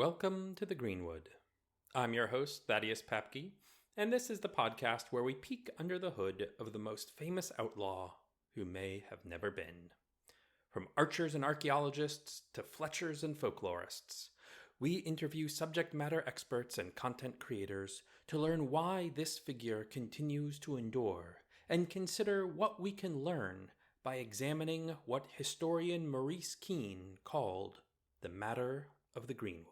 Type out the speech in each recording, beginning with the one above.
Welcome to the Greenwood. I'm your host, Thaddeus Papke, and this is the podcast where we peek under the hood of the most famous outlaw who may have never been. From archers and archaeologists to fletchers and folklorists, we interview subject matter experts and content creators to learn why this figure continues to endure and consider what we can learn by examining what historian Maurice Keene called the matter of the Greenwood.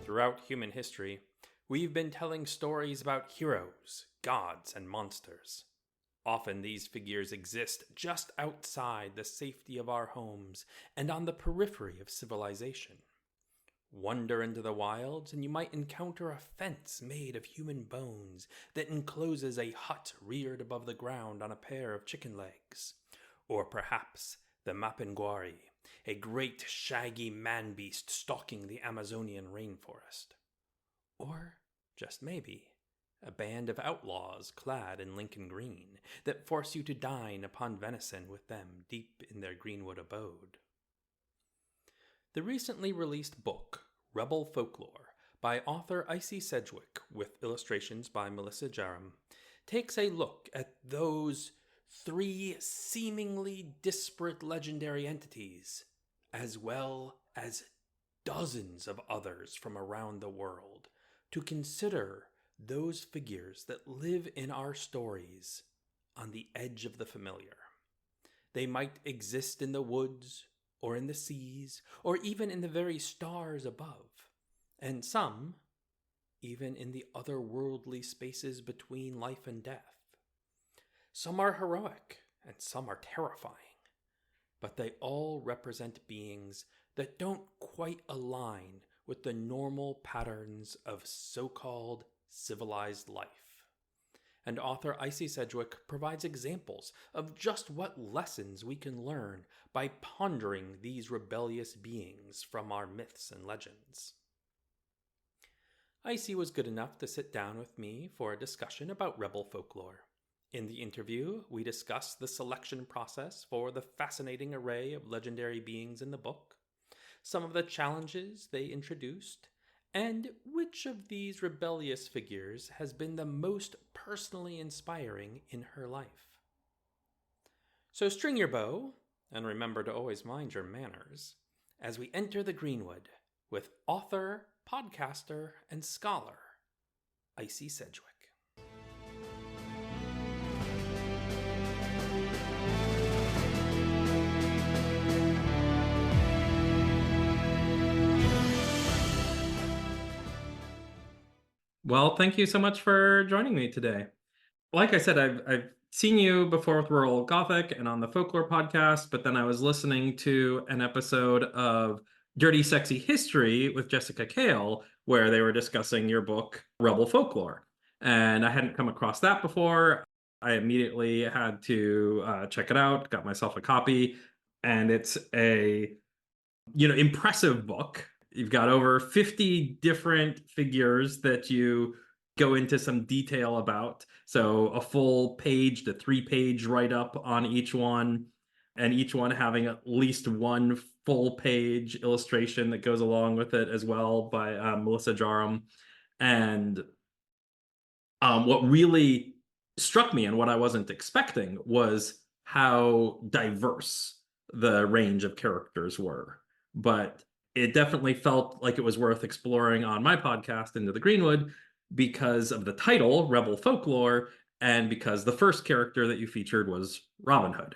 Throughout human history, we've been telling stories about heroes, gods, and monsters. Often these figures exist just outside the safety of our homes and on the periphery of civilization. Wander into the wilds and you might encounter a fence made of human bones that encloses a hut reared above the ground on a pair of chicken legs. Or perhaps the mapinguari, a great shaggy man-beast stalking the Amazonian rainforest. Or, just maybe, a band of outlaws clad in Lincoln green that force you to dine upon venison with them deep in their Greenwood abode. The recently released book, Rebel Folklore, by author Icy Sedgwick, with illustrations by Melissa Jarram, takes a look at those three seemingly disparate legendary entities, as well as dozens of others from around the world, to consider those figures that live in our stories on the edge of the familiar. They might exist in the woods, or in the seas, or even in the very stars above, and some even in the otherworldly spaces between life and death. Some are heroic, and some are terrifying, but they all represent beings that don't quite align with the normal patterns of so-called civilized life. And author Icy Sedgwick provides examples of just what lessons we can learn by pondering these rebellious beings from our myths and legends. Icy was good enough to sit down with me for a discussion about rebel folklore. In the interview, we discuss the selection process for the fascinating array of legendary beings in the book, some of the challenges they introduced, and which of these rebellious figures has been the most personally inspiring in her life. So string your bow, and remember to always mind your manners, as we enter the Greenwood with author, podcaster, and scholar, Icy Sedgwick. Well, thank you so much for joining me today. Like I said, I've seen you before with Rural Gothic and on the Folklore podcast, but then I was listening to an episode of Dirty Sexy History with Jessica Kale, where they were discussing your book, Rebel Folklore. And I hadn't come across that before. I immediately had to check it out, got myself a copy, and it's a impressive book. You've got over 50 different figures that you go into some detail about. So a full page to 3-page write-up on each one, and each one having at least one full-page illustration that goes along with it as well by Melissa Jarram. And what really struck me and what I wasn't expecting was how diverse the range of characters were. But it definitely felt like it was worth exploring on my podcast, Into the Greenwood, because of the title, Rebel Folklore, and because the first character that you featured was Robin Hood,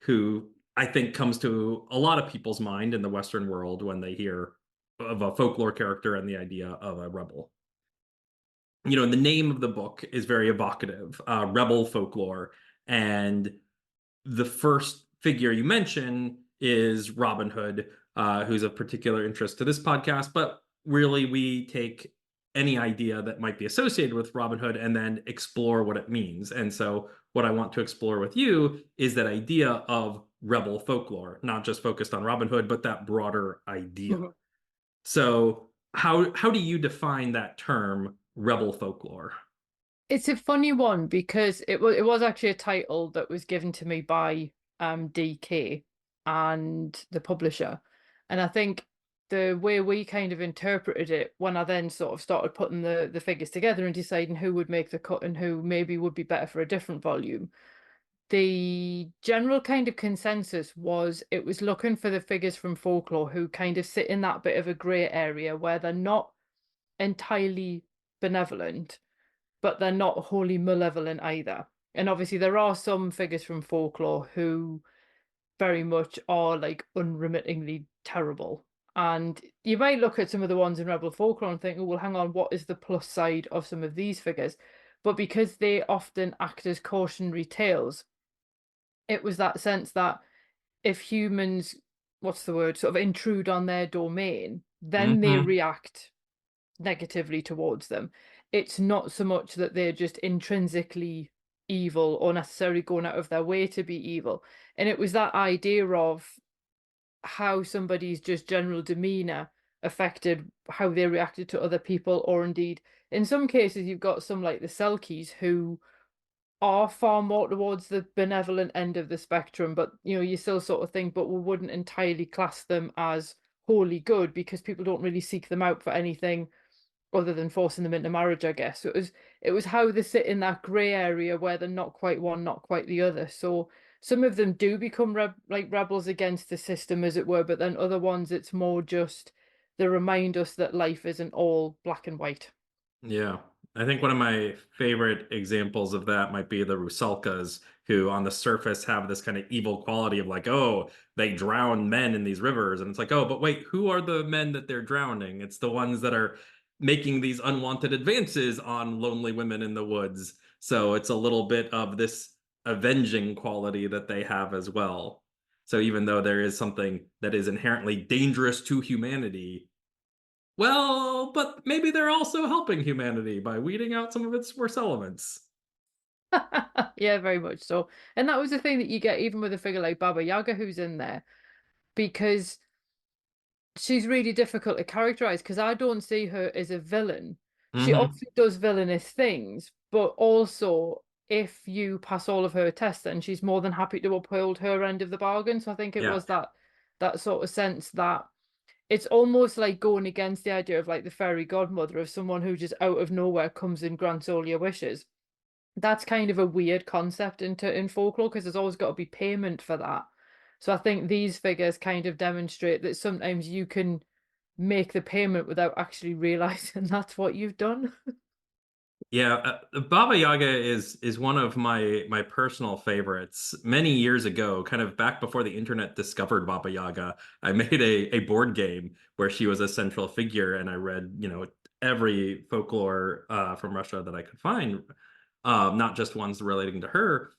who I think comes to a lot of people's mind in the Western world when they hear of a folklore character and the idea of a rebel. The name of the book is very evocative, Rebel Folklore, and the first figure you mention is Robin Hood, who's of particular interest to this podcast, but really we take any idea that might be associated with Robin Hood and then explore what it means. And so, what I want to explore with you is that idea of rebel folklore, not just focused on Robin Hood, but that broader idea. Mhm. So, how do you define that term, rebel folklore? It's a funny one because it was actually a title that was given to me by DK and the publisher. And I think the way we kind of interpreted it when I then sort of started putting the figures together and deciding who would make the cut and who maybe would be better for a different volume, the general kind of consensus was it was looking for the figures from folklore who kind of sit in that bit of a grey area where they're not entirely benevolent, but they're not wholly malevolent either. And obviously, there are some figures from folklore who very much are like unremittingly terrible. And you might look at some of the ones in Rebel Folklore and think, oh, well, hang on, what is the plus side of some of these figures? But because they often act as cautionary tales, it was that sense that if humans, what's the word, sort of intrude on their domain, then they Hmm. react negatively towards them. It's not so much that they're just intrinsically evil or necessarily going out of their way to be evil. And it was that idea of how somebody's just general demeanor affected how they reacted to other people, or indeed, in some cases, you've got some like the Selkies who are far more towards the benevolent end of the spectrum, but you still sort of think, but we wouldn't entirely class them as wholly good because people don't really seek them out for anything other than forcing them into marriage, I guess. So it was how they sit in that grey area where they're not quite one, not quite the other. So some of them do become like rebels against the system, as it were, but then other ones, it's more just they remind us that life isn't all black and white. Yeah. I think one of my favorite examples of that might be the Rusalkas, who on the surface have this kind of evil quality of like, oh, they drown men in these rivers. And it's like, oh, but wait, who are the men that they're drowning? It's the ones that are making these unwanted advances on lonely women in the woods. So it's a little bit of this avenging quality that they have as well. So even though there is something that is inherently dangerous to humanity, well, but maybe they're also helping humanity by weeding out some of its worst elements. Yeah, very much so. And that was the thing that you get even with a figure like Baba Yaga who's in there, because she's really difficult to characterize because I don't see her as a villain. She Hmm. obviously does villainous things, but also if you pass all of her tests, then she's more than happy to uphold her end of the bargain. So I think it Yeah. was that sort of sense that it's almost like going against the idea of like the fairy godmother of someone who just out of nowhere comes and grants all your wishes. That's kind of a weird concept in folklore because there's always got to be payment for that. So I think these figures kind of demonstrate that sometimes you can make the payment without actually realizing that's what you've done. Yeah, Baba Yaga is one of my personal favorites. Many years ago, kind of back before the internet discovered Baba Yaga, I made a board game where she was a central figure, and I read, every folklore from Russia that I could find, not just ones relating to her.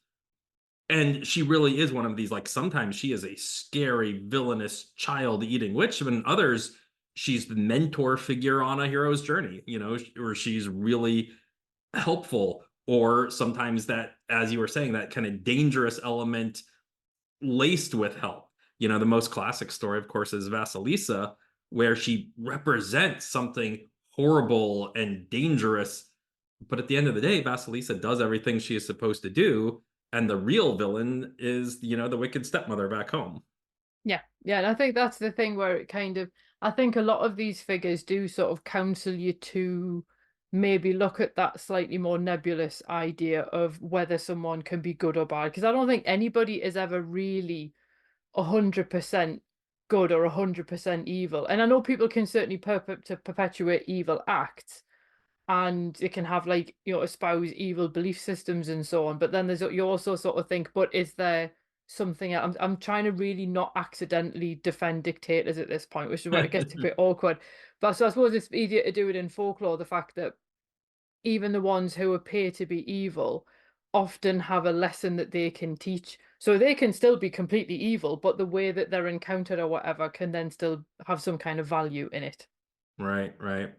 And she really is one of these, like, sometimes she is a scary, villainous, child-eating witch, and others, she's the mentor figure on a hero's journey, or she's really helpful, or sometimes that, as you were saying, that kind of dangerous element laced with help. The most classic story, of course, is Vasilisa, where she represents something horrible and dangerous. But at the end of the day, Vasilisa does everything she is supposed to do. And the real villain is, the wicked stepmother back home. Yeah, yeah, and I think that's the thing where it kind of, I think a lot of these figures do sort of counsel you to maybe look at that slightly more nebulous idea of whether someone can be good or bad. Because I don't think anybody is ever really 100% good or 100% evil. And I know people can certainly perpetuate evil acts, and it can have like espouse evil belief systems and so on, but then there's you also sort of think, but is there something else? I'm trying to really not accidentally defend dictators at this point, which is where it gets a bit awkward. But so I suppose it's easier to do it in folklore, the fact that even the ones who appear to be evil often have a lesson that they can teach, so they can still be completely evil, but the way that they're encountered or whatever can then still have some kind of value in it. Right, right.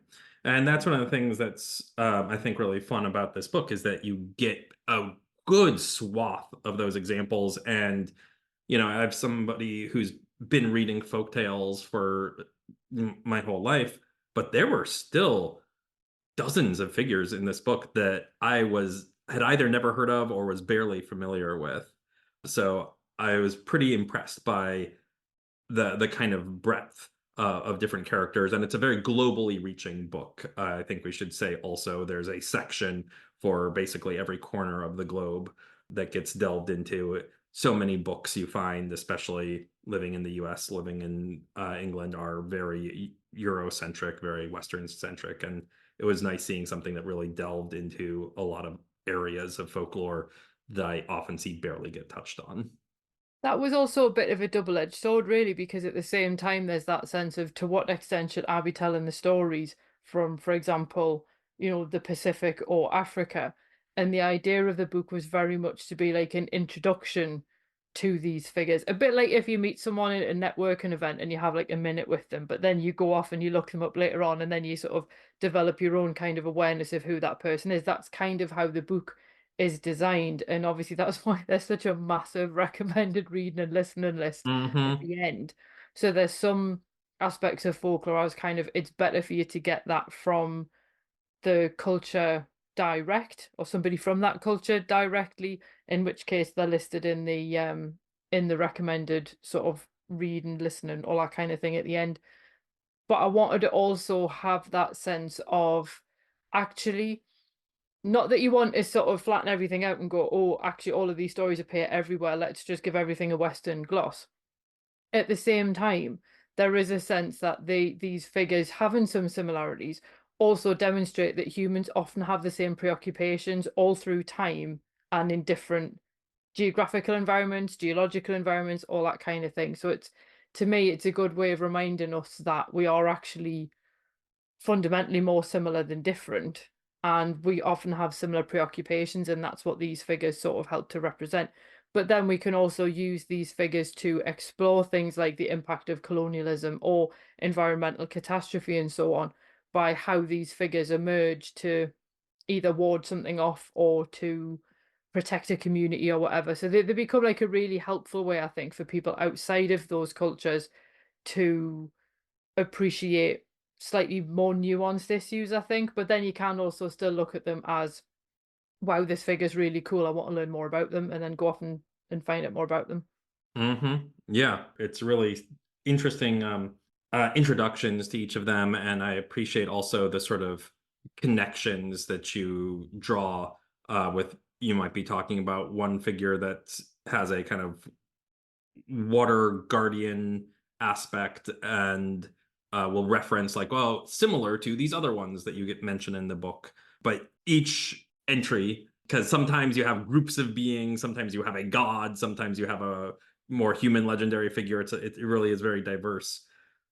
And that's one of the things that's, I think, really fun about this book is that you get a good swath of those examples. And, I have somebody who's been reading folk tales for my whole life, but there were still dozens of figures in this book that had either never heard of or was barely familiar with. So I was pretty impressed by the kind of breadth of different characters, and it's a very globally reaching book. I think we should say also there's a section for basically every corner of the globe that gets delved into. So many books you find, especially living in the US, living in England, are very Eurocentric, very Western centric, and it was nice seeing something that really delved into a lot of areas of folklore that I often see barely get touched on. That was also a bit of a double-edged sword, really, because at the same time, there's that sense of to what extent should I be telling the stories from, for example, the Pacific or Africa? And the idea of the book was very much to be like an introduction to these figures. A bit like if you meet someone at a networking event and you have like a minute with them, but then you go off and you look them up later on, and then you sort of develop your own kind of awareness of who that person is. That's kind of how the book is designed, and obviously that's why there's such a massive recommended reading and listening list at Hmm. the end. So there's some aspects of folklore I was kind of, it's better for you to get that from the culture direct, or somebody from that culture directly, in which case they're listed in the recommended sort of read and listen and all that kind of thing at the end. But I wanted to also have that sense of, actually, not that you want to sort of flatten everything out and go, oh, actually, all of these stories appear everywhere. Let's just give everything a Western gloss. At the same time, there is a sense that these figures, having some similarities, also demonstrate that humans often have the same preoccupations all through time and in different geographical environments, geological environments, all that kind of thing. So to me, it's a good way of reminding us that we are actually fundamentally more similar than different, and we often have similar preoccupations, and that's what these figures sort of help to represent. But then we can also use these figures to explore things like the impact of colonialism or environmental catastrophe and so on, by how these figures emerge to either ward something off or to protect a community or whatever. So they become like a really helpful way, I think, for people outside of those cultures to appreciate slightly more nuanced issues, I think. But then you can also still look at them as, wow, this figure's really cool. I want to learn more about them, and then go off and find out more about them. Hmm. Yeah, it's really interesting introductions to each of them, and I appreciate also the sort of connections that you draw with. You might be talking about one figure that has a kind of water guardian aspect, and will reference like, well, similar to these other ones that you get mentioned in the book. But each entry, because sometimes you have groups of beings, sometimes you have a god, sometimes you have a more human legendary figure. It really is very diverse.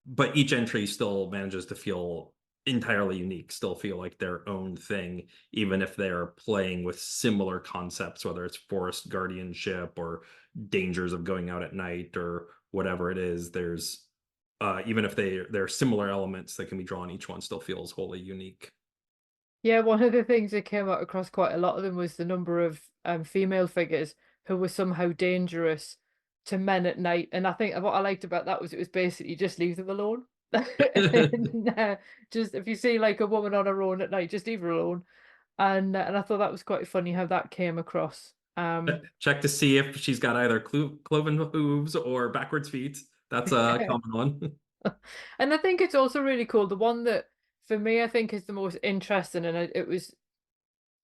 But each entry still manages to feel entirely unique, still feel like their own thing, even if they're playing with similar concepts, whether it's forest guardianship or dangers of going out at night or whatever it is. There's even if there are similar elements that can be drawn, each one still feels wholly unique. Yeah, one of the things that came out across quite a lot of them was the number of female figures who were somehow dangerous to men at night. And I think what I liked about that was it was basically just leave them alone. And, just if you see like a woman on her own at night, just leave her alone. And I thought that was quite funny how that came across. Check to see if she's got either cloven hooves or backwards feet. That's a common one. And I think it's also really cool. The one that for me I think is the most interesting, and it was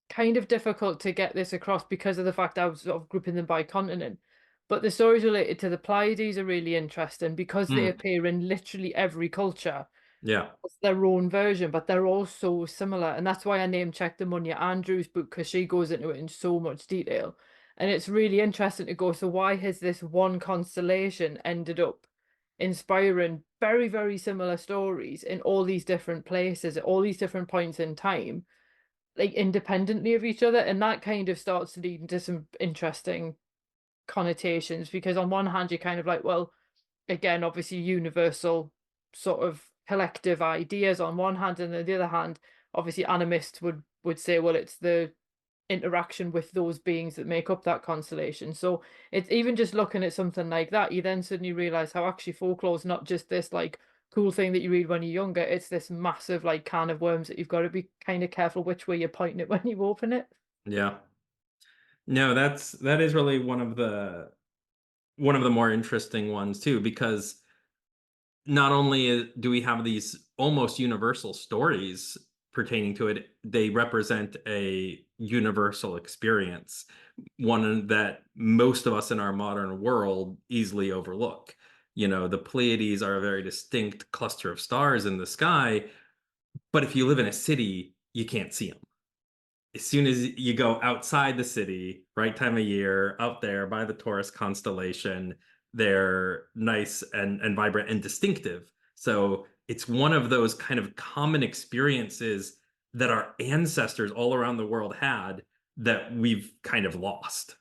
kind of difficult to get this across because of the fact I was sort of grouping them by continent. But the stories related to the Pleiades are really interesting because they Mm, appear in literally every culture. yeah. It's their own version, but they're all so similar. And that's why I name checked them on your Andrews book, because she goes into it in so much detail. And it's really interesting to go, so why has this one constellation ended up inspiring very, very similar stories in all these different places at all these different points in time, like independently of each other? And that kind of starts to lead into some interesting connotations, because on one hand you're kind of like, well, again, obviously universal sort of collective ideas on one hand, and on the other hand, obviously animists would say, well, it's the interaction with those beings that make up that constellation. So it's even just looking at something like that, you then suddenly realize how actually folklore is not just this like cool thing that you read when you're younger. It's this massive like can of worms that you've got to be kind of careful which way you're pointing it when you open it. Yeah. No, that is really one of the more interesting ones too, because not only do we have these almost universal stories pertaining to it, they represent a universal experience, one that most of us in our modern world easily overlook. You know, the Pleiades are a very distinct cluster of stars in the sky, but if you live in a city, you can't see them. As soon as you go outside the city, right time of year, out there by the Taurus constellation, they're nice and vibrant and distinctive. So it's one of those kind of common experiences that our ancestors all around the world had that we've kind of lost.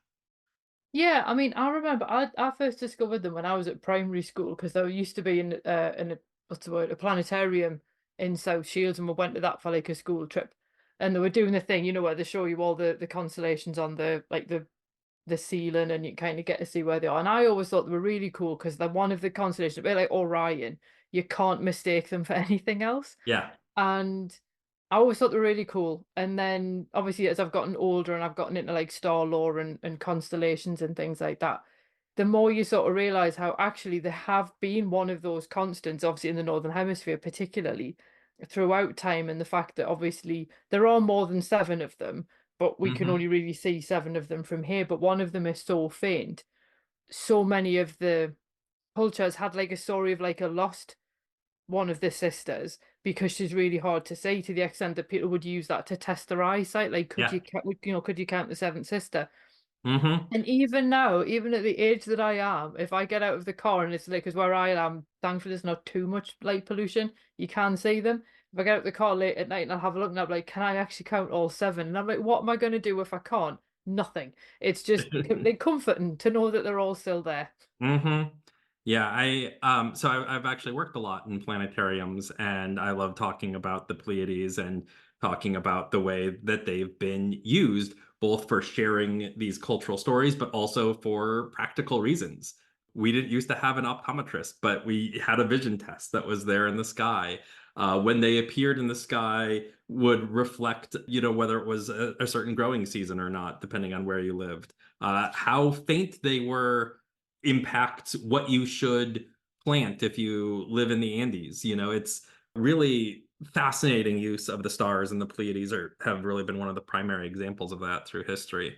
Yeah, I mean, I remember I first discovered them when I was at primary school because there used to be in a what's the word, a planetarium in South Shields, and we went to that for like a school trip, and they were doing the thing, you know, where they show you all the constellations on the like the ceiling, and you kind of get to see where they are. And I always thought they were really cool because they're one of the constellations, a bit like Orion. You can't mistake them for anything else. Yeah. And I always thought they were really cool. And then obviously as I've gotten older and I've gotten into like star lore and constellations and things like that, the more you sort of realize how actually they have been one of those constants, obviously in the Northern Hemisphere, particularly throughout time, and the fact that obviously there are more than seven of them, but we can Hmm. only really see seven of them from here. But one of them is so faint. So many of the cultures had like a story of like a lost one of the sisters because she's really hard to see, to the extent that people would use that to test their eyesight. Like, Yeah. could you count the seventh sister? Hmm. And even now, even at the age that I am, if I get out of the car and it's like, because where I am, thankfully, there's not too much light pollution, you can see them. If I get out of the car late at night and I'll have a look and I'm like, can I actually count all seven? And I'm like, what am I going to do if I can't? Nothing. It's just like comforting to know that they're all still there. Hmm. Yeah, I've actually worked a lot in planetariums, and I love talking about the Pleiades and talking about the way that they've been used both for sharing these cultural stories, but also for practical reasons. We didn't used to have an optometrist, but we had a vision test that was there in the sky. When they appeared in the sky, would reflect, you know, whether it was a certain growing season or not, depending on where you lived. How faint they were impacts what you should plant if you live in the Andes. You know, it's really fascinating use of the stars, and the Pleiades have really been one of the primary examples of that through history.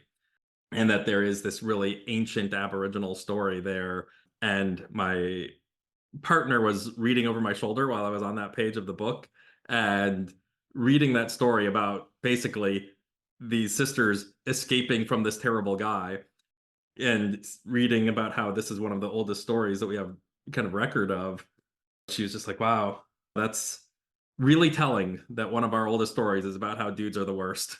And that there is this really ancient Aboriginal story there. And my partner was reading over my shoulder while I was on that page of the book and reading that story about basically these sisters escaping from this terrible guy, and reading about how this is one of the oldest stories that we have kind of record of. She was just like, wow, that's really telling that one of our oldest stories is about how dudes are the worst.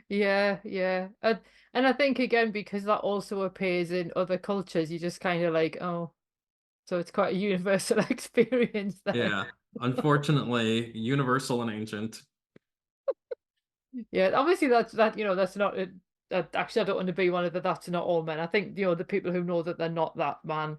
Yeah, yeah. And I think again, because that also appears in other cultures, you just kind of like, oh, so it's quite a universal experience then. Yeah, unfortunately, universal and ancient. Yeah, obviously that's not that actually I don't want to be one of the that's not all men. I think, the people who know that they're not that man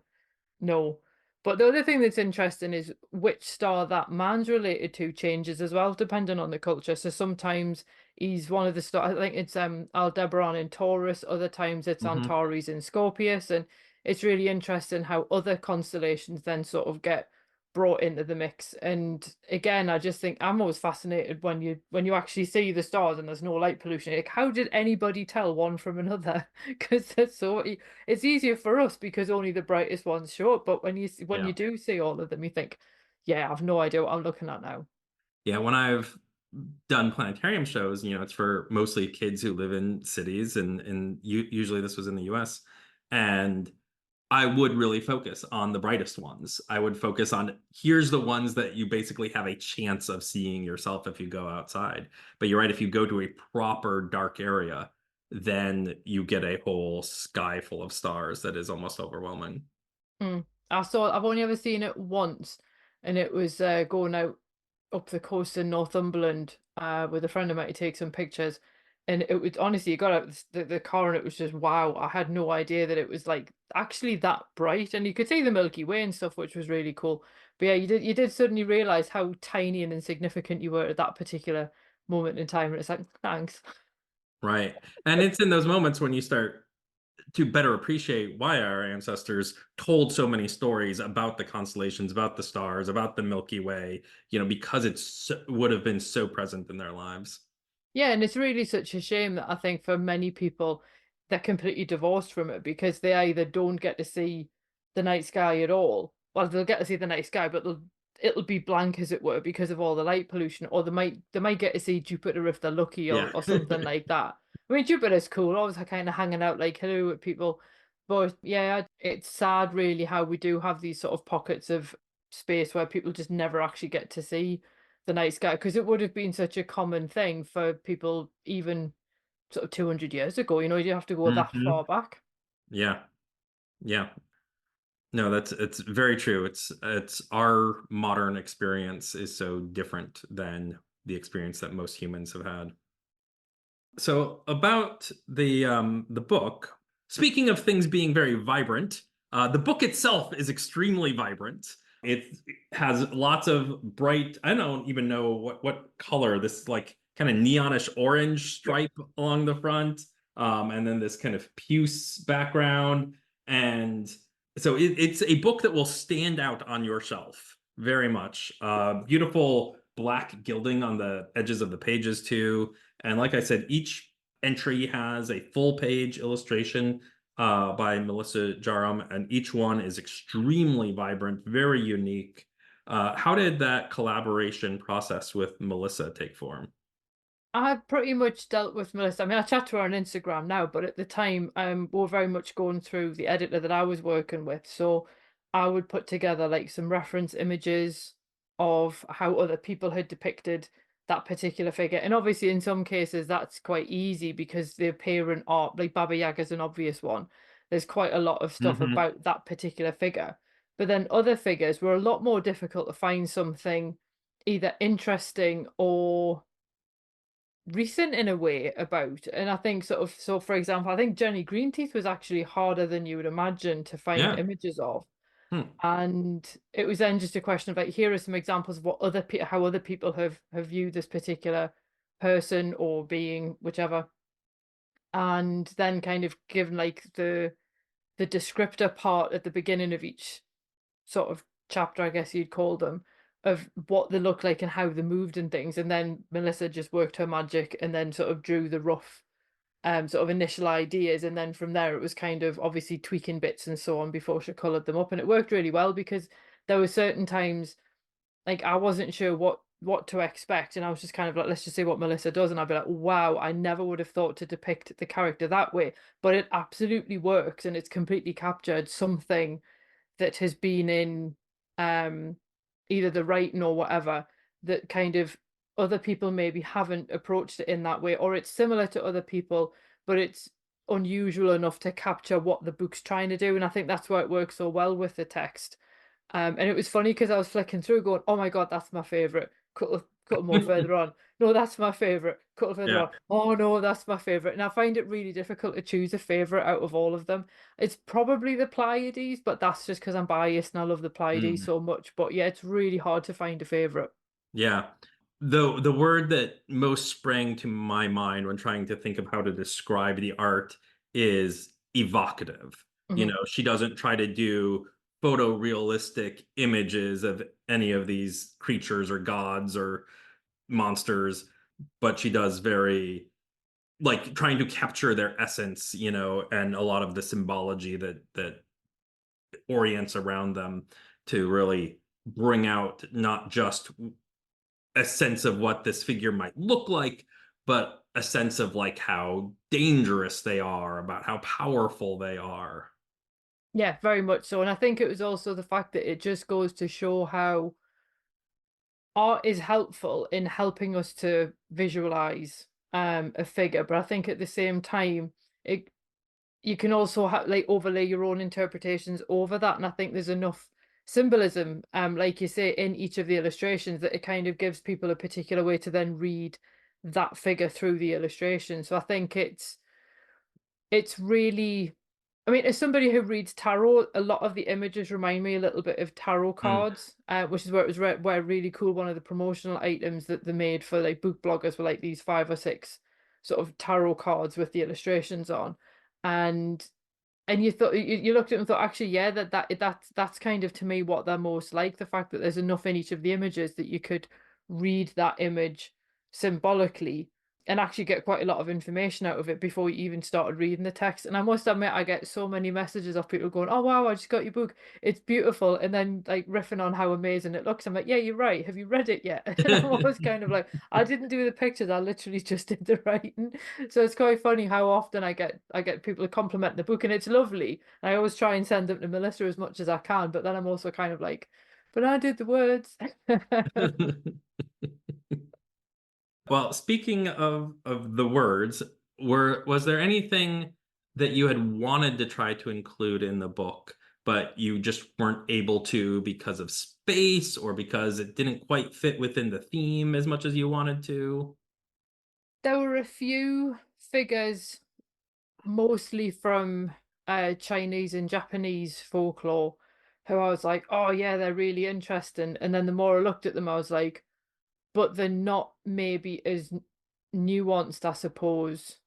know. But the other thing that's interesting is which star that man's related to changes as well, depending on the culture. So sometimes he's one of the stars. I think it's Aldebaran in Taurus. Other times it's Hmm. Antares in Scorpius, and it's really interesting how other constellations then sort of get brought into the mix. And again, I just think I'm always fascinated when you actually see the stars and there's no light pollution. Like, how did anybody tell one from another? Because it's easier for us because only the brightest ones show up. But when Yeah. you do see all of them, you think, yeah, I've no idea what I'm looking at now. Yeah, when I've done planetarium shows, you know, it's for mostly kids who live in cities, and usually this was in the US. And I would really focus on the brightest ones. I would focus on, here's the ones that you basically have a chance of seeing yourself if you go outside. But you're right, if you go to a proper dark area, then you get a whole sky full of stars that is almost overwhelming. Hmm. I've only ever seen it once, and it was going out up the coast in Northumberland with a friend of mine to take some pictures. And it was honestly, you got out the car and it was just wow. I had no idea that it was like actually that bright, and you could see the Milky Way and stuff, which was really cool. But yeah, you did suddenly realize how tiny and insignificant you were at that particular moment in time, and it's like thanks. Right. And it's in those moments when you start to better appreciate why our ancestors told so many stories about the constellations, about the stars, about the Milky Way, because would have been so present in their lives. Yeah, and it's really such a shame that I think for many people they're completely divorced from it because they either don't get to see the night sky at all. Well, they'll get to see the night sky, but it'll be blank as it were because of all the light pollution, or they might get to see Jupiter if they're lucky Yeah. or something like that. I mean, Jupiter's cool, always kind of hanging out like hello with people. But yeah, it's sad really how we do have these sort of pockets of space where people just never actually get to see the night sky, because it would have been such a common thing for people even sort of 200 years ago. You have to go that Hmm. far back. Yeah. Yeah. No, it's very true. It's our modern experience is so different than the experience that most humans have had. So about the book, speaking of things being very vibrant, the book itself is extremely vibrant. It has lots of bright, I don't even know what color, this like kind of neonish orange stripe along the front, and then this kind of puce background. And so it's a book that will stand out on your shelf very much. Beautiful black gilding on the edges of the pages too. And like I said, each entry has a full page illustration by Melissa Jarram, and each one is extremely vibrant, very unique. How did that collaboration process with Melissa take form? I pretty much dealt with Melissa. I mean, I chat to her on Instagram now, but at the time, we were very much going through the editor that I was working with. So I would put together like some reference images of how other people had depicted that particular figure. And obviously, in some cases, that's quite easy because the apparent art, like Baba Yaga's an obvious one. There's quite a lot of stuff Hmm. about that particular figure. But then other figures were a lot more difficult to find something either interesting or recent in a way about. And I think sort of, so for example, I think Jenny Greenteeth was actually harder than you would imagine to find Yeah. images of. Hmm. And it was then just a question of like, here are some examples of what how other people have viewed this particular person or being, whichever, and then kind of given like the descriptor part at the beginning of each sort of chapter, I guess you'd call them, of what they look like and how they moved and things. And then Melissa just worked her magic and then sort of drew the rough sort of initial ideas. And then from there, it was kind of obviously tweaking bits and so on before she coloured them up. And it worked really well because there were certain times like I wasn't sure what to expect, and I was just kind of like, let's just see what Melissa does, and I'd be like, wow, I never would have thought to depict the character that way, but it absolutely works, and it's completely captured something that has been in um either the writing or whatever that kind of other people maybe haven't approached it in that way, or it's similar to other people, but it's unusual enough to capture what the book's trying to do. And I think that's why it works so well with the text. And it was funny because I was flicking through going, oh my God, that's my favorite. Couple more further on. No, that's my favorite. Couple further Yeah. on. Oh no, that's my favorite. And I find it really difficult to choose a favorite out of all of them. It's probably the Pleiades, but that's just because I'm biased and I love the Pleiades Mm. so much. But yeah, it's really hard to find a favorite. Yeah. The word that most sprang to my mind when trying to think of how to describe the art is evocative. Hmm. She doesn't try to do photorealistic images of any of these creatures or gods or monsters, but she does very like trying to capture their essence, and a lot of the symbology that orients around them to really bring out not just a sense of what this figure might look like, but a sense of like how dangerous they are, about how powerful they are. Yeah, very much so. And I think it was also the fact that it just goes to show how art is helpful in helping us to visualize a figure, but I think at the same time it you can also have like overlay your own interpretations over that, and I think there's enough symbolism, like you say, in each of the illustrations, that it kind of gives people a particular way to then read that figure through the illustration. So I think it's really, I mean, as somebody who reads tarot, a lot of the images remind me a little bit of tarot Mm. cards, which is where it was where really cool. One of the promotional items that they made for like book bloggers were like these 5 or 6 sort of tarot cards with the illustrations on, and you thought you looked at it and thought, actually, yeah, that's kind of to me what they're most like. The fact that there's enough in each of the images that you could read that image symbolically and actually get quite a lot of information out of it before you even started reading the text. And I must admit, I get so many messages of people going, "Oh wow, I just got your book. It's beautiful," and then like riffing on how amazing it looks. I'm like, "Yeah, you're right. Have you read it yet?" And I'm always kind of like, "I didn't do the pictures. I literally just did the writing." So it's quite funny how often I get people to compliment the book, and it's lovely. I always try and send them to Melissa as much as I can, but then I'm also kind of like, "But I did the words." Well, speaking of the words, was there anything that you had wanted to try to include in the book, but you just weren't able to because of space or because it didn't quite fit within the theme as much as you wanted to? There were a few figures, mostly from Chinese and Japanese folklore, who I was like, "Oh yeah, they're really interesting." And then the more I looked at them, I was like, "But they're not maybe as nuanced, I suppose.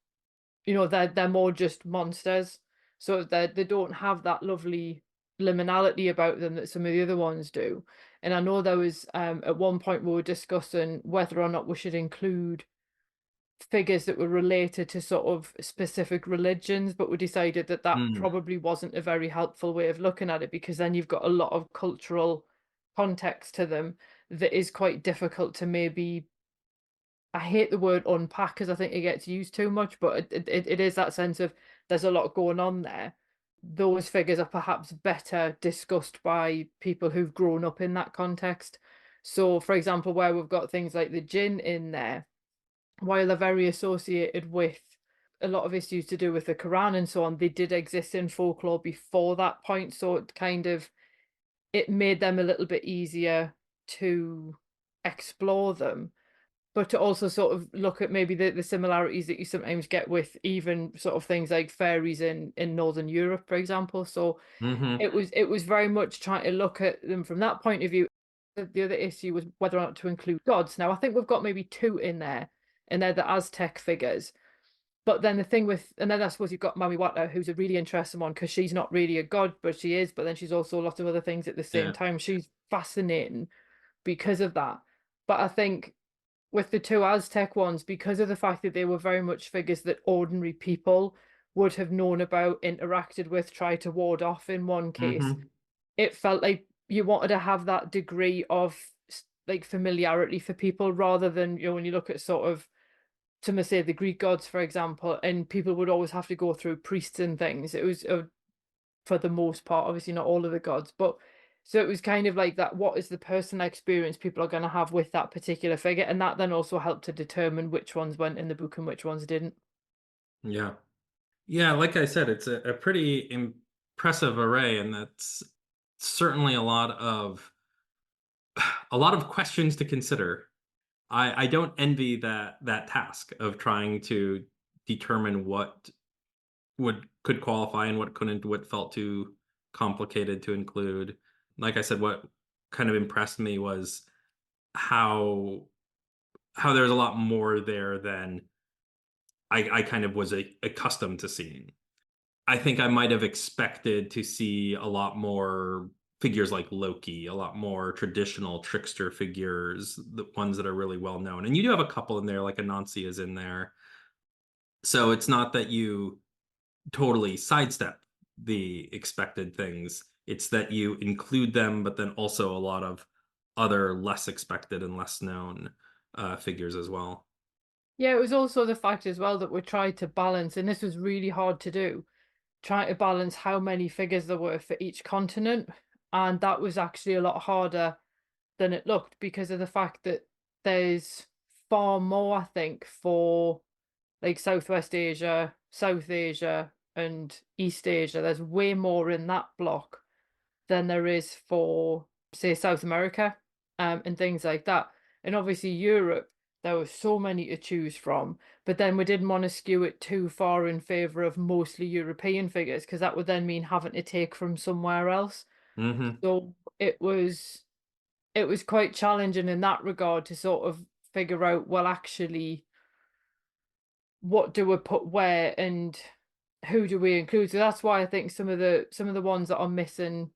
You know, they're more just monsters, so they don't have that lovely liminality about them that some of the other ones do." And I know there was at one point we were discussing whether or not we should include figures that were related to sort of specific religions, but we decided that that Mm, probably wasn't a very helpful way of looking at it, because then you've got a lot of cultural context to them that is quite difficult to maybe, I hate the word unpack because I think it gets used too much, but it is that sense of there's a lot going on there. Those figures are perhaps better discussed by people who've grown up in that context. So, for example, where we've got things like the jinn in there, while they're very associated with a lot of issues to do with the Quran and so on, they did exist in folklore before that point. So it kind of, it made them a little bit easier to explore them, but to also sort of look at maybe the similarities that you sometimes get with even sort of things like fairies in Northern Europe, for example. So hmm it was very much trying to look at them from that point of view. The other issue was whether or not to include gods. Now I think we've got maybe two in there, and they're the Aztec figures. But then the thing with, and then I suppose you've got Mami Wata, who's a really interesting one because she's not really a god, but she is. But then she's also a lot of other things at the same Yeah. time. She's fascinating because of that. But I think with the two Aztec ones, because of the fact that they were very much figures that ordinary people would have known about, interacted with, tried to ward off in one case, hmm it felt like you wanted to have that degree of like familiarity for people, rather than, you know, when you look at sort of, to say, the Greek gods, for example, and people would always have to go through priests and things. It was for the most part, obviously not all of the gods, but so it was kind of like that. What is the personal experience people are going to have with that particular figure? And that then also helped to determine which ones went in the book and which ones didn't. Yeah. Yeah, like I said, it's a pretty impressive array, and that's certainly a lot of questions to consider. I don't envy that task of trying to determine what would could qualify and what couldn't, what felt too complicated to include. Like I said, what kind of impressed me was how there's a lot more there than I kind of was accustomed to seeing. I think I might have expected to see a lot more figures like Loki, a lot more traditional trickster figures, the ones that are really well known. And you do have a couple in there, like Anansi is in there. So it's not that you totally sidestep the expected things. It's that you include them, but then also a lot of other less expected and less known figures as well. Yeah, it was also the fact as well that we tried to balance, and this was really hard to do, trying to balance how many figures there were for each continent. And that was actually a lot harder than it looked, because of the fact that there's far more, I think, for like Southwest Asia, South Asia, and East Asia. There's way more in that block than there is for, say, South America, and things like that. And obviously Europe, there were so many to choose from, but then we didn't want to skew it too far in favor of mostly European figures, because that would then mean having to take from somewhere else. Hmm. So it was quite challenging in that regard to sort of figure out, well, actually, what do we put where and who do we include? So that's why I think some of the ones that are missing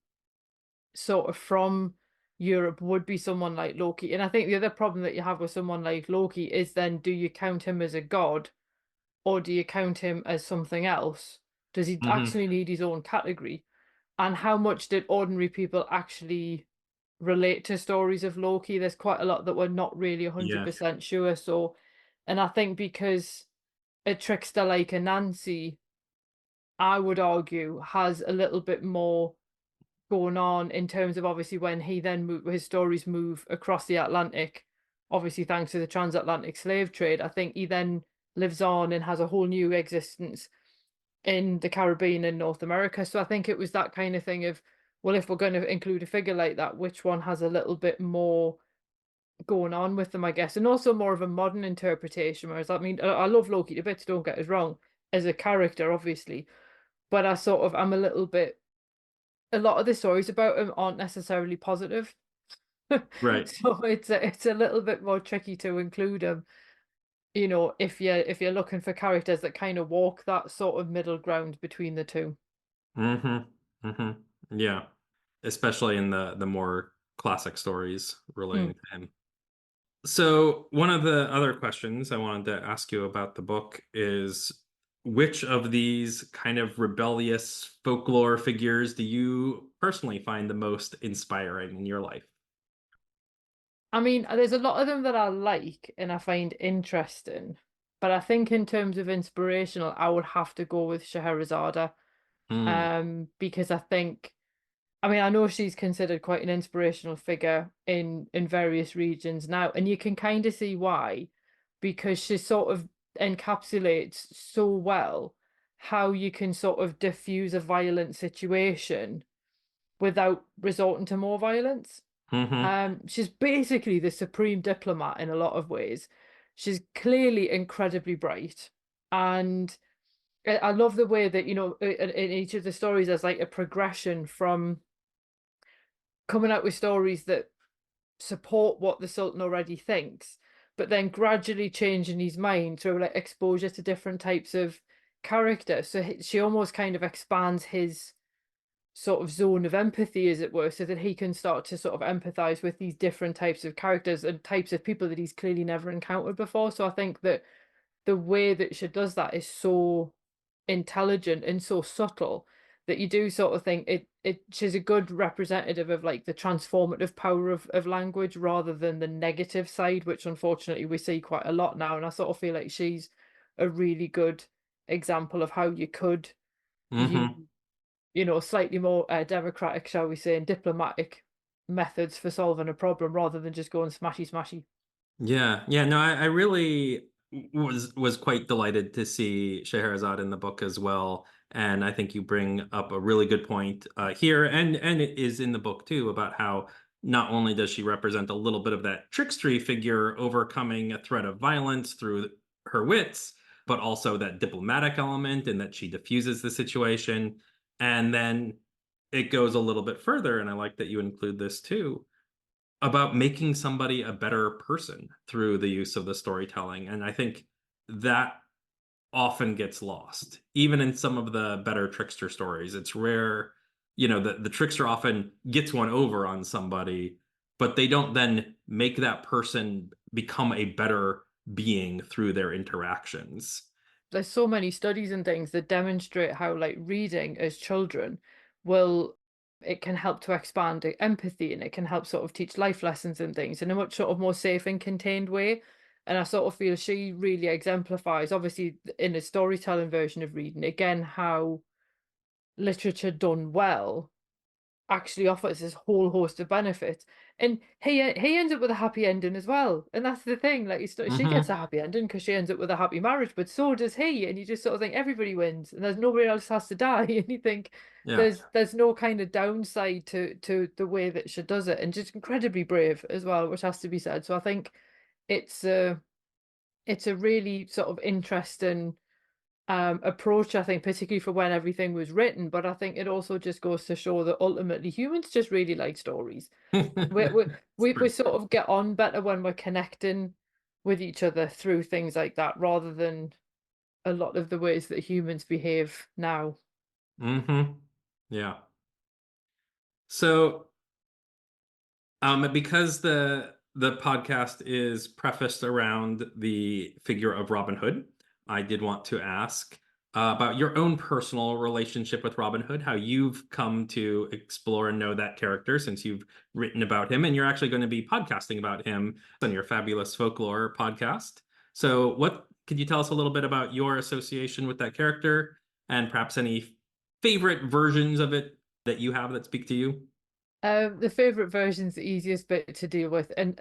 sort of from Europe would be someone like Loki. And I think the other problem that you have with someone like Loki is then, do you count him as a god or do you count him as something else? Does he Hmm. actually need his own category? And how much did ordinary people actually relate to stories of Loki? There's quite a lot that we're not really Yeah. 100% sure. So, and I think because a trickster like a Nancy, I would argue, has a little bit more going on in terms of obviously when he then his stories move across the Atlantic, obviously thanks to the transatlantic slave trade. I think he then lives on and has a whole new existence in the Caribbean and North America. So I think it was that kind of thing of, well, if we're going to include a figure like that, which one has a little bit more going on with them, I guess, and also more of a modern interpretation. Whereas, I mean, I love Loki to bits, don't get us wrong, as a character, obviously, but I'm a little bit, a lot of the stories about him aren't necessarily positive. Right. So it's a little bit more tricky to include him, if you're looking for characters that kind of walk that sort of middle ground between the two. Hmm. Hmm. Yeah. Especially in the more classic stories Mm. relating to him. So, one of the other questions I wanted to ask you about the book is, which of these kind of rebellious folklore figures do you personally find the most inspiring in your life? I mean, there's a lot of them that I like and I find interesting, but I think in terms of inspirational, I would have to go with Scheherazade, Mm, because I mean, I know she's considered quite an inspirational figure in various regions now, and you can kind of see why, because she sort of encapsulates so well how you can sort of diffuse a violent situation without resorting to more violence. hmm. She's basically the supreme diplomat in a lot of ways. She's clearly incredibly bright, and I love the way that, in each of the stories there's like a progression from coming out with stories that support what the Sultan already thinks, but then gradually changing his mind through like exposure to different types of character. So she almost kind of expands his sort of zone of empathy, as it were, so that he can start to sort of empathize with these different types of characters and types of people that he's clearly never encountered before. So I think that the way that she does that is so intelligent and so subtle that you do sort of think she's a good representative of like the transformative power of language rather than the negative side, which unfortunately we see quite a lot now. And I sort of feel like she's a really good example of how you could use, Hmm. slightly more democratic, shall we say, and diplomatic methods for solving a problem rather than just going smashy smashy. Yeah, yeah. No, I really was quite delighted to see Scheherazade in the book as well, and I think you bring up a really good point here, and it is in the book too, about how not only does she represent a little bit of that trickstery figure overcoming a threat of violence through her wits, but also that diplomatic element, and that she diffuses the situation, and then it goes a little bit further, and I like that you include this too, about making somebody a better person through the use of the storytelling. And I think that often gets lost, even in some of the better trickster stories. It's rare, the trickster often gets one over on somebody, but they don't then make that person become a better being through their interactions. There's so many studies and things that demonstrate how like reading as children will it can help to expand empathy, and it can help sort of teach life lessons and things in a much sort of more safe and contained way. And I sort of feel she really exemplifies, obviously in a storytelling version of reading, again, how literature done well actually offers this whole host of benefits. And he ends up with a happy ending as well. And that's the thing. Like she gets a happy ending because she ends up with a happy marriage, but so does he. And you just sort of think everybody wins, and there's nobody else has to die. And you think Yeah. there's no kind of downside to the way that she does it, and just incredibly brave as well, which has to be said. So I think it's a really sort of interesting approach, I think, particularly for when everything was written. But I think it also just goes to show that ultimately humans just really like stories. We sort of get on better when we're connecting with each other through things like that, rather than a lot of the ways that humans behave now. Yeah. So, because the podcast is prefaced around the figure of Robin Hood, I did want to ask about your own personal relationship with Robin Hood, how you've come to explore and know that character since you've written about him, and you're actually going to be podcasting about him on your fabulous folklore podcast. So, what could you tell us a little bit about your association with that character, and perhaps any favorite versions of it that you have that speak to you? The favorite version's the easiest bit to deal with, and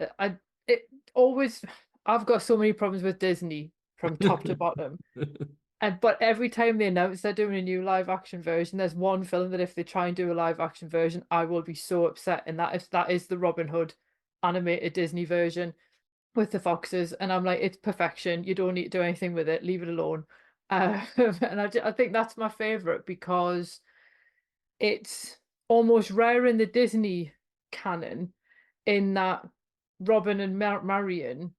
it always I've got so many problems with Disney from top to bottom. But every time they announce they're doing a new live action version, there's one film that if they try and do a live action version, I will be so upset, and that is the Robin Hood animated Disney version with the foxes. And I'm like, it's perfection. You don't need to do anything with it. Leave it alone. And I think that's my favorite because it's almost rare in the Disney canon in that Robin and Marion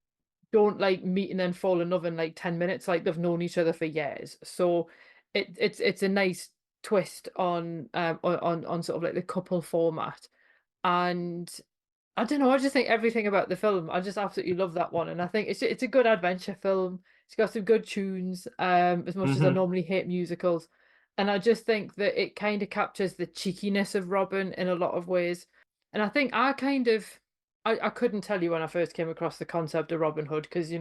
don't like meet and then fall in love in like 10 minutes, like they've known each other for years. So it's a nice twist on sort of like the couple format. And I don't know, I just think everything about the film, I just absolutely love that one. And I think it's a good adventure film. It's got some good tunes, as much as I normally hate musicals. And I just think that it kind of captures the cheekiness of Robin in a lot of ways. And I think I couldn't tell you when I first came across the concept of Robin Hood, because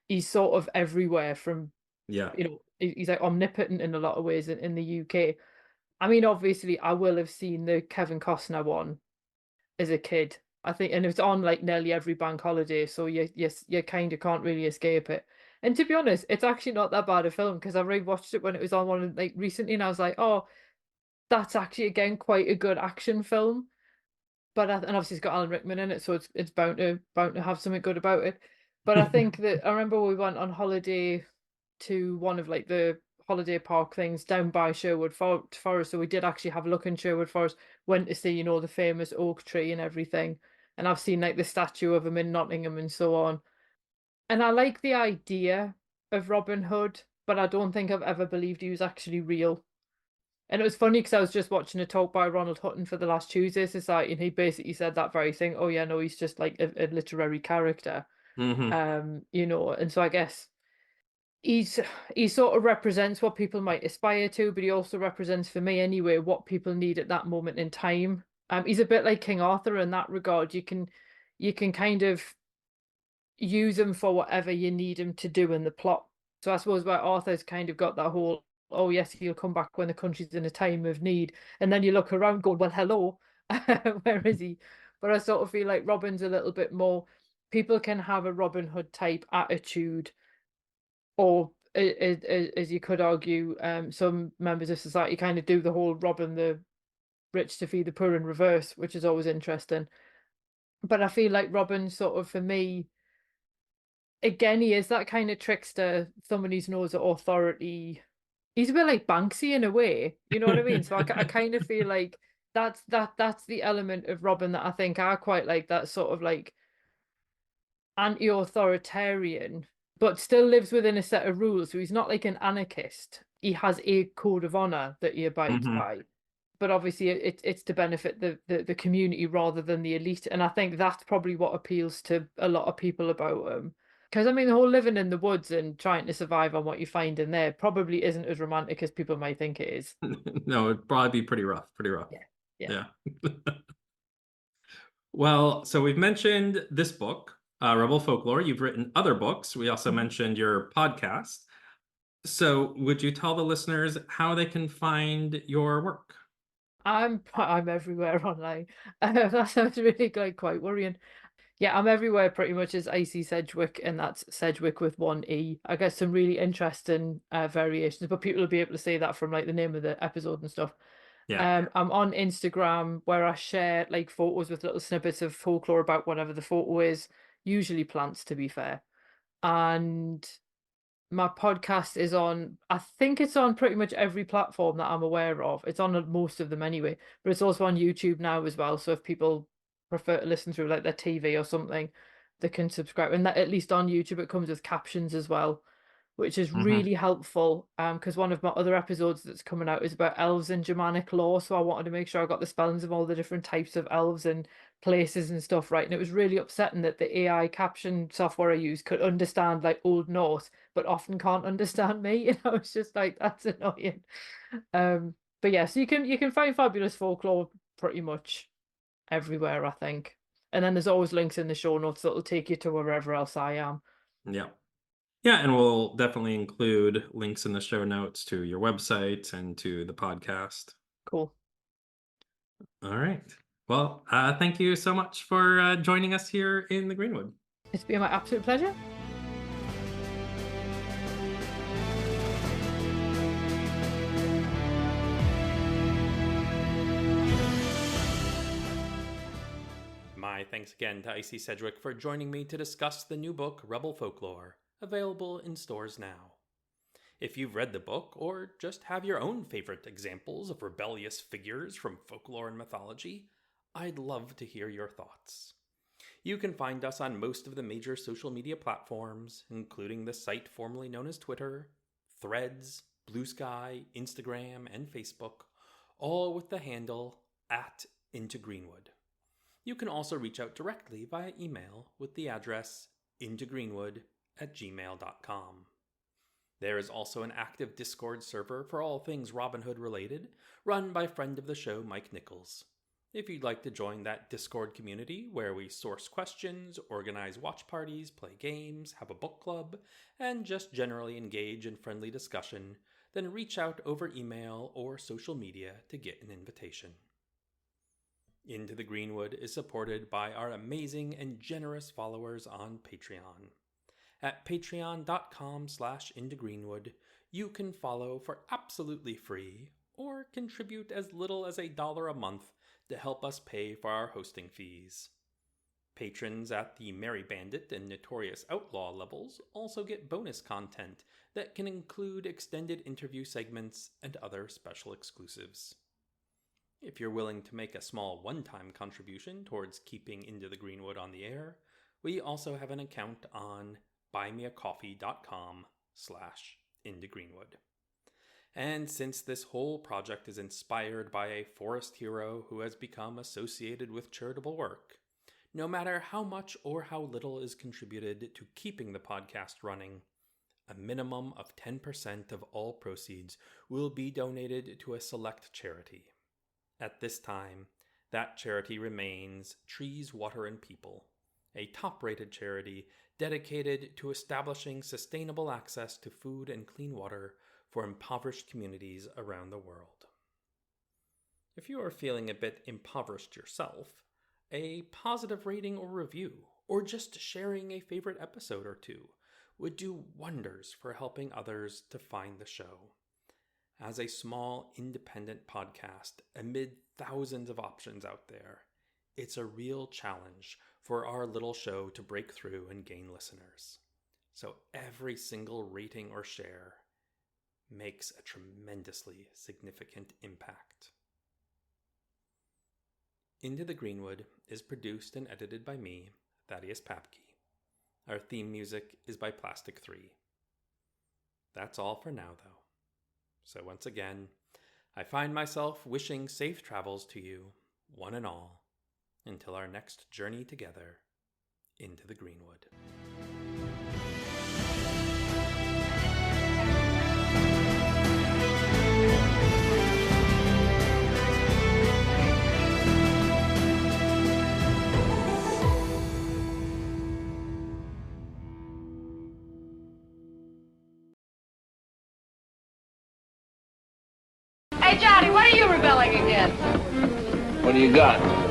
he's sort of everywhere from Yeah. He's like omnipotent in a lot of ways in the UK. I mean, obviously I will have seen the Kevin Costner one as a kid, I think, and it's on like nearly every bank holiday, so you kind of can't really escape it. And to be honest, it's actually not that bad a film, because I rewatched it when it was on one like recently, and I was like, oh, that's actually again quite a good action film. But and obviously it's got Alan Rickman in it, so it's bound to have something good about it. But I think that I remember we went on holiday to one of like the holiday park things down by Sherwood Forest, so we did actually have a look in Sherwood Forest. Went to see the famous oak tree and everything, and I've seen like the statue of him in Nottingham and so on. And I like the idea of Robin Hood, but I don't think I've ever believed he was actually real. And it was funny because I was just watching a talk by Ronald Hutton for the last Tuesday Society, and he basically said that very thing. Oh yeah, no, he's just like a literary character. And so I guess he sort of represents what people might aspire to, but he also represents, for me anyway, what people need at that moment in time. He's a bit like King Arthur in that regard. You can kind of use him for whatever you need him to do in the plot. So I suppose where Arthur's kind of got that whole, oh yes, he'll come back when the country's in a time of need, and then you look around going, well, hello, where is he? But I sort of feel like Robin's a little bit more, people can have a Robin Hood type attitude, or as you could argue, some members of society kind of do the whole Robin the rich to feed the poor in reverse, which is always interesting. But I feel like Robin sort of, for me, again, he is that kind of trickster, someone who knows authority. He's a bit like Banksy in a way, you know what I mean? So I kind of feel like that's the element of Robin that I think I quite like, that sort of like anti-authoritarian, but still lives within a set of rules. So he's not like an anarchist. He has a code of honor that he abides by. But obviously it's to benefit the community rather than the elite. And I think that's probably what appeals to a lot of people about him. Because I mean, the whole living in the woods and trying to survive on what you find in there probably isn't as romantic as people might think it is. No, it'd probably be pretty rough. Yeah. Well, so we've mentioned this book, Rebel Folklore. You've written other books. We also mentioned your podcast. So would you tell the listeners how they can find your work? I'm everywhere online. That sounds really like quite worrying. Yeah, I'm everywhere pretty much as Icy Sedgwick, and that's Sedgwick with one E. I get some really interesting variations, but people will be able to see that from like the name of the episode and stuff. Yeah. I'm on Instagram where I share like photos with little snippets of folklore about whatever the photo is, usually plants to be fair. And my podcast is on, I think it's on pretty much every platform that I'm aware of. It's on most of them anyway, but it's also on YouTube now as well. So if people prefer to listen through like their TV or something, they can subscribe. And that, at least on YouTube, it comes with captions as well, which is Hmm. really helpful. Because one of my other episodes that's coming out is about elves and Germanic lore. So I wanted to make sure I got the spellings of all the different types of elves and places and stuff right. And it was really upsetting that the AI caption software I use could understand like Old Norse, but often can't understand me. It's just like that's annoying. But yeah, so you can find fabulous folklore pretty much everywhere, I think. And then there's always links in the show notes that'll take you to wherever else I am. Yeah. Yeah, and we'll definitely include links in the show notes to your website and to the podcast. Cool. All right. Well, thank you so much for joining us here in the Greenwood. It's been my absolute pleasure. My thanks again to Icy Sedgwick for joining me to discuss the new book, Rebel Folklore, available in stores now. If you've read the book, or just have your own favorite examples of rebellious figures from folklore and mythology, I'd love to hear your thoughts. You can find us on most of the major social media platforms, including the site formerly known as Twitter, Threads, Blue Sky, Instagram, and Facebook, all with the handle @intogreenwood. You can also reach out directly via email with the address intogreenwood@gmail.com. There is also an active Discord server for all things Robin Hood related, run by friend of the show Mike Nichols. If you'd like to join that Discord community where we source questions, organize watch parties, play games, have a book club, and just generally engage in friendly discussion, then reach out over email or social media to get an invitation. Into the Greenwood is supported by our amazing and generous followers on Patreon. At patreon.com/intogreenwood, you can follow for absolutely free or contribute as little as $1 a month to help us pay for our hosting fees. Patrons at the Merry Bandit and Notorious Outlaw levels also get bonus content that can include extended interview segments and other special exclusives. If you're willing to make a small one-time contribution towards keeping Into the Greenwood on the air, we also have an account on buymeacoffee.com/intogreenwood. And since this whole project is inspired by a forest hero who has become associated with charitable work, no matter how much or how little is contributed to keeping the podcast running, a minimum of 10% of all proceeds will be donated to a select charity. At this time, that charity remains Trees, Water, and People, a top-rated charity dedicated to establishing sustainable access to food and clean water for impoverished communities around the world. If you are feeling a bit impoverished yourself, a positive rating or review, or just sharing a favorite episode or two, would do wonders for helping others to find the show. As a small, independent podcast amid thousands of options out there, it's a real challenge for our little show to break through and gain listeners. So every single rating or share makes a tremendously significant impact. Into the Greenwood is produced and edited by me, Thaddeus Papke. Our theme music is by Plastic 3. That's all for now, though. So once again, I find myself wishing safe travels to you, one and all, until our next journey together into the Greenwood. Hey, Johnny, what are you rebelling against? What do you got?